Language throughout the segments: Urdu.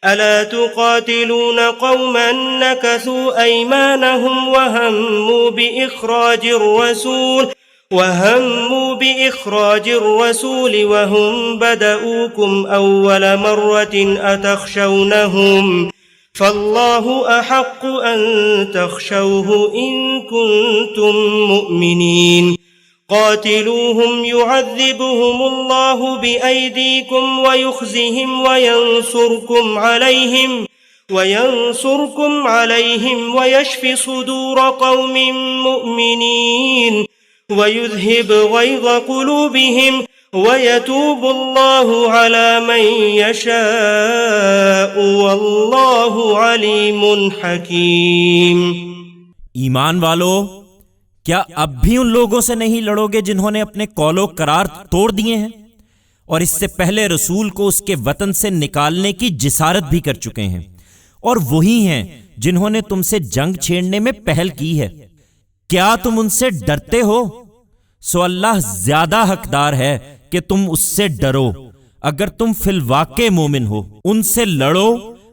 ألا تقاتلون قوما نكثوا أيمانهم وهموا بإخراج الرسول وهم بدؤوكم أول مرة أتخشونهم فالله أحق أن تخشوه إن كنتم مؤمنين قاتلوهم يعذبهم الله بأيديكم ويخزهم وينصركم عليهم ويشف صدور قوم مؤمنين ويذهب غيظ قلوبهم ويتوب الله على من يشاء والله عليم حكيم۔ ایمان والو، کیا اب بھی ان لوگوں سے نہیں لڑو گے جنہوں نے اپنے قول و قرار توڑ دیے ہیں اور اس سے پہلے رسول کو اس کے وطن سے نکالنے کی جسارت بھی کر چکے ہیں، اور وہی ہیں جنہوں نے تم سے جنگ چھیڑنے میں پہل کی ہے؟ کیا تم ان سے ڈرتے ہو؟ سو اللہ زیادہ حقدار ہے کہ تم اس سے ڈرو اگر تم فی الواقع مومن ہو۔ ان سے لڑو،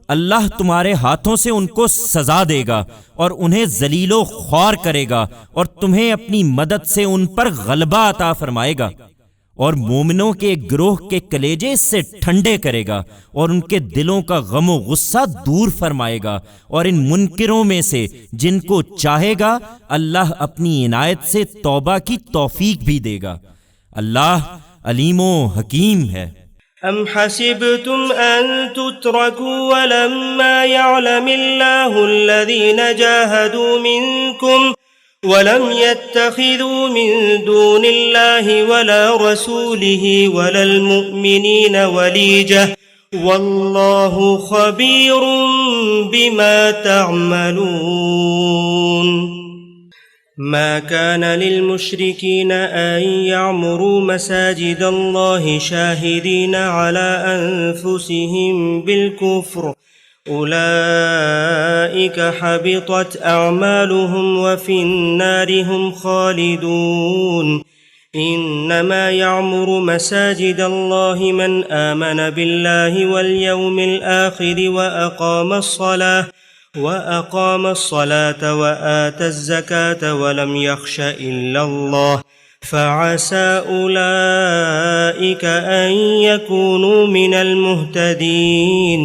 اللہ تمہارے ہاتھوں سے ان کو سزا دے گا اور انہیں ذلیل و خوار کرے گا اور تمہیں اپنی مدد سے ان پر غلبہ عطا فرمائے گا، اور مومنوں کے ایک گروہ کے کلیجے اس سے ٹھنڈے کرے گا اور ان کے دلوں کا غم و غصہ دور فرمائے گا، اور ان منکروں میں سے جن کو چاہے گا اللہ اپنی عنایت سے توبہ کی توفیق بھی دے گا۔ اللہ علیم و حکیم ہے۔ أم حسبتم أن تتركوا ولما يعلم الله الذين جاهدوا منكم ولم يتخذوا من دون الله ولا رسوله ولا المؤمنين وليجة والله خبير بما تعملون۔ ما كان للمشركين أن يعمروا مساجد الله شاهدين على أنفسهم بالكفر أولئك حبطت أعمالهم وفي النار هم خالدون۔ إنما يعمر مساجد الله من آمن بالله واليوم الآخر وأقام الصلاة وآتى الزكاة ولم يخش إلا الله فعسى أولئك أن يكونوا من المهتدين۔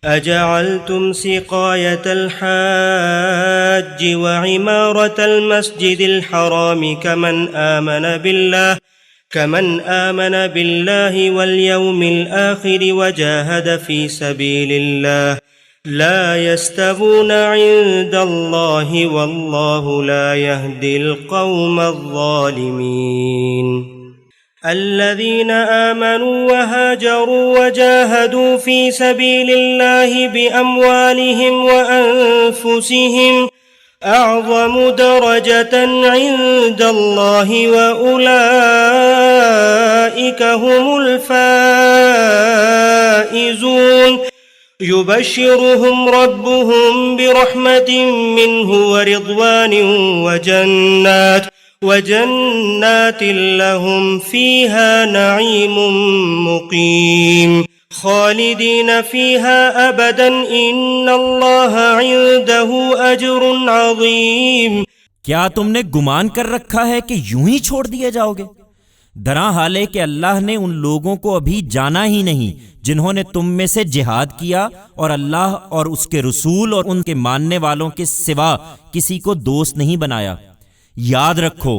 أجعلتم سقاية الحاج وعمارة المسجد الحرام كمن آمن بالله واليوم الآخر وجاهد في سبيل الله لا يستوون عند الله والله لا يهدي القوم الظالمين۔ الذين آمنوا وهاجروا وجاهدوا في سبيل الله بأموالهم وأنفسهم أعظم درجة عند الله وأولئك هم الفائزون۔ يبشرهم ربهم برحمة منه ورضوان وجنات لهم فيها نعيم مقيم خالدين فيها أبدا إن الله عنده أجر عظيم۔ کیا تم نے گمان کر رکھا ہے کہ یوں ہی چھوڑ دیے جاؤ گے؟ درا حال ہے کہ اللہ نے ان لوگوں کو ابھی جانا ہی نہیں جنہوں نے تم میں سے جہاد کیا اور اللہ اور اس کے رسول اور ان کے ماننے والوں کے سوا کسی کو دوست نہیں بنایا۔ یاد رکھو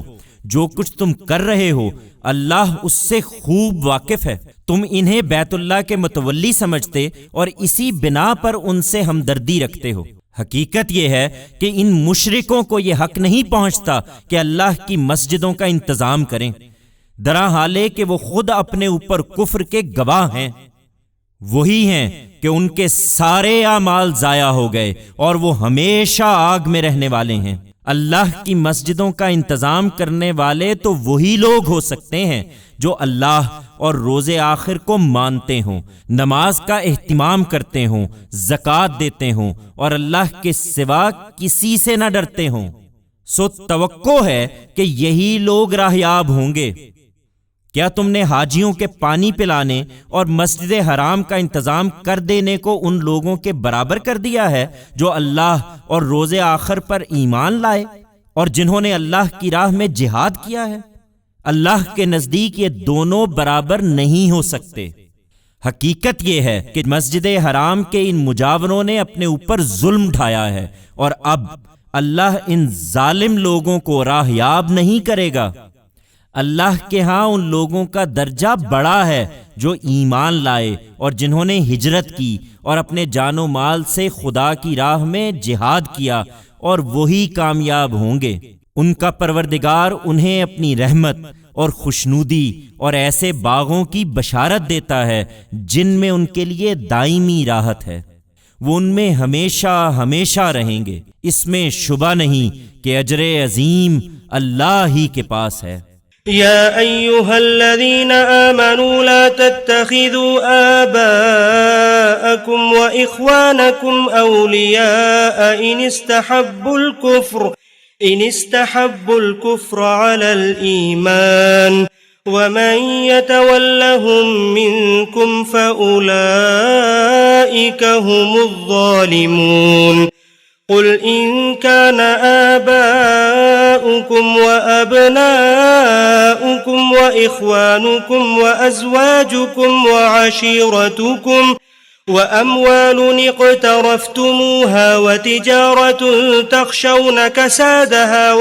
جو کچھ تم کر رہے ہو اللہ اس سے خوب واقف ہے۔ تم انہیں بیت اللہ کے متولی سمجھتے اور اسی بنا پر ان سے ہمدردی رکھتے ہو۔ حقیقت یہ ہے کہ ان مشرکوں کو یہ حق نہیں پہنچتا کہ اللہ کی مسجدوں کا انتظام کریں، درا حال ہے کہ وہ خود اپنے اوپر کفر کے گواہ ہیں۔ وہی ہیں کہ ان کے سارے اعمال ضائع ہو گئے اور وہ ہمیشہ آگ میں رہنے والے ہیں۔ اللہ کی مسجدوں کا انتظام کرنے والے تو وہی لوگ ہو سکتے ہیں جو اللہ اور روز آخر کو مانتے ہوں، نماز کا اہتمام کرتے ہوں، زکوٰۃ دیتے ہوں اور اللہ کے سوا کسی سے نہ ڈرتے ہوں۔ سو توقع ہے کہ یہی لوگ راہیاب ہوں گے۔ کیا تم نے حاجیوں کے پانی پلانے اور مسجد حرام کا انتظام کر دینے کو ان لوگوں کے برابر کر دیا ہے جو اللہ اور روز آخر پر ایمان لائے اور جنہوں نے اللہ کی راہ میں جہاد کیا ہے؟ اللہ کے نزدیک یہ دونوں برابر نہیں ہو سکتے۔ حقیقت یہ ہے کہ مسجد حرام کے ان مجاوروں نے اپنے اوپر ظلم ڈھایا ہے، اور اب اللہ ان ظالم لوگوں کو راہیاب نہیں کرے گا۔ اللہ کے ہاں ان لوگوں کا درجہ بڑا ہے جو ایمان لائے اور جنہوں نے ہجرت کی اور اپنے جان و مال سے خدا کی راہ میں جہاد کیا، اور وہی کامیاب ہوں گے۔ ان کا پروردگار انہیں اپنی رحمت اور خوشنودی اور ایسے باغوں کی بشارت دیتا ہے جن میں ان کے لیے دائمی راحت ہے، وہ ان میں ہمیشہ ہمیشہ رہیں گے۔ اس میں شبہ نہیں کہ اجر عظیم اللہ ہی کے پاس ہے۔ يا أيها الذين آمنوا لا تتخذوا آباءكم وإخوانكم أولياء إن استحبوا الكفر على الإيمان ومن يتولهم منكم فأولئك هم الظالمون قل إن كان آباؤكم وأبناؤكم وإخوانكم وأزواجكم وعشيرتكم وأموال اقترفتموها وتجارة تخشون كسادها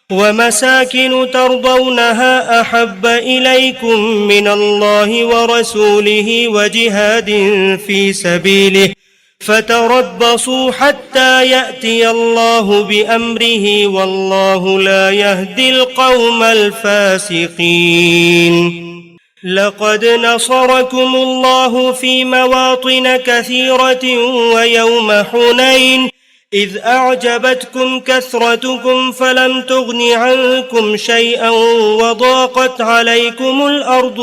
ومساكن ترضونها أحب إليكم من الله ورسوله وجهاد في سبيله فتربصوا حتى يأتي الله بأمره والله لا يهدي القوم الفاسقين لقد نصركم الله في مواطن كثيرة ويوم حنين إذ أعجبتكم كثرتكم فلم تغن عنكم شيئا وضاقت عليكم الأرض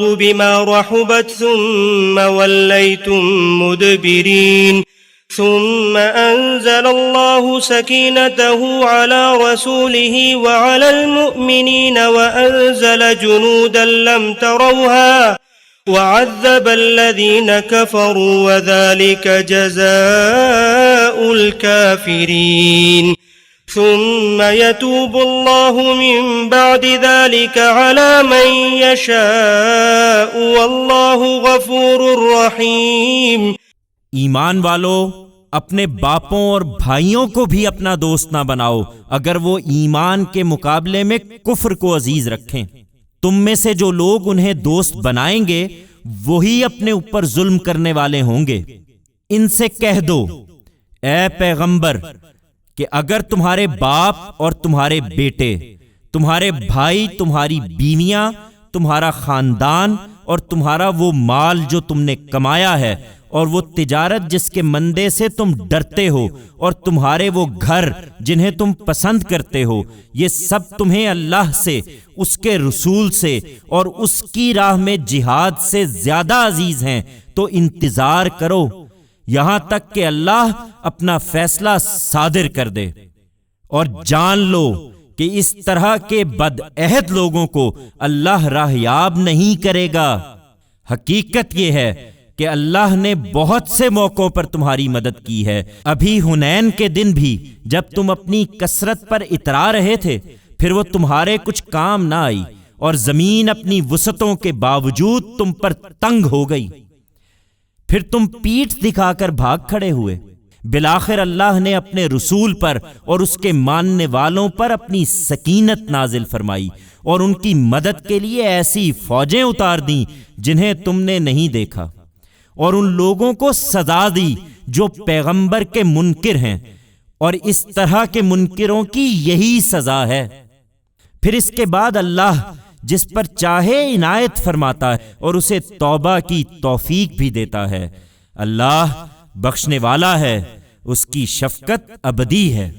بما رحبت ثم وليتم مدبرين ثم أنزل الله سكينته على رسوله وعلى المؤمنين وأنزل جنودا لم تروها وعذب الذين كفروا وذلك جزاء الكافرين ثم يتوب الله من بعد ذلك على من يشاء والله غفور رحيم۔ ایمان والو، اپنے باپوں اور بھائیوں کو بھی اپنا دوست نہ بناؤ اگر وہ ایمان کے مقابلے میں کفر کو عزیز رکھیں۔ تم میں سے جو لوگ انہیں دوست بنائیں گے وہی اپنے اوپر ظلم کرنے والے ہوں گے۔ ان سے کہہ دو اے پیغمبر کہ اگر تمہارے باپ اور تمہارے بیٹے، تمہارے بھائی، تمہاری بیویاں، تمہارا خاندان اور تمہارا وہ مال جو تم نے کمایا ہے اور وہ تجارت جس کے مندے سے تم ڈرتے ہو اور تمہارے وہ گھر جنہیں تم پسند کرتے ہو، یہ سب تمہیں اللہ سے، اس کے رسول سے اور اس کی راہ میں جہاد سے زیادہ عزیز ہیں، تو انتظار کرو یہاں تک کہ اللہ اپنا فیصلہ صادر کر دے، اور جان لو کہ اس طرح کے بدعہد لوگوں کو اللہ راہیاب نہیں کرے گا۔ حقیقت یہ ہے کہ اللہ نے بہت سے موقعوں پر تمہاری مدد کی ہے۔ ابھی حنین کے دن بھی جب تم اپنی کثرت پر اترا رہے تھے، پھر وہ تمہارے کچھ کام نہ آئی اور زمین اپنی وسعتوں کے باوجود تم پر تنگ ہو گئی، پھر تم پیٹھ دکھا کر بھاگ کھڑے ہوئے۔ بالآخر اللہ نے اپنے رسول پر اور اس کے ماننے والوں پر اپنی سکینت نازل فرمائی اور ان کی مدد کے لیے ایسی فوجیں اتار دیں جنہیں تم نے نہیں دیکھا، اور ان لوگوں کو سزا دی جو پیغمبر کے منکر ہیں، اور اس طرح کے منکروں کی یہی سزا ہے۔ پھر اس کے بعد اللہ جس پر چاہے عنایت فرماتا ہے اور اسے توبہ کی توفیق بھی دیتا ہے۔ اللہ بخشنے والا ہے، اس کی شفقت ابدی ہے۔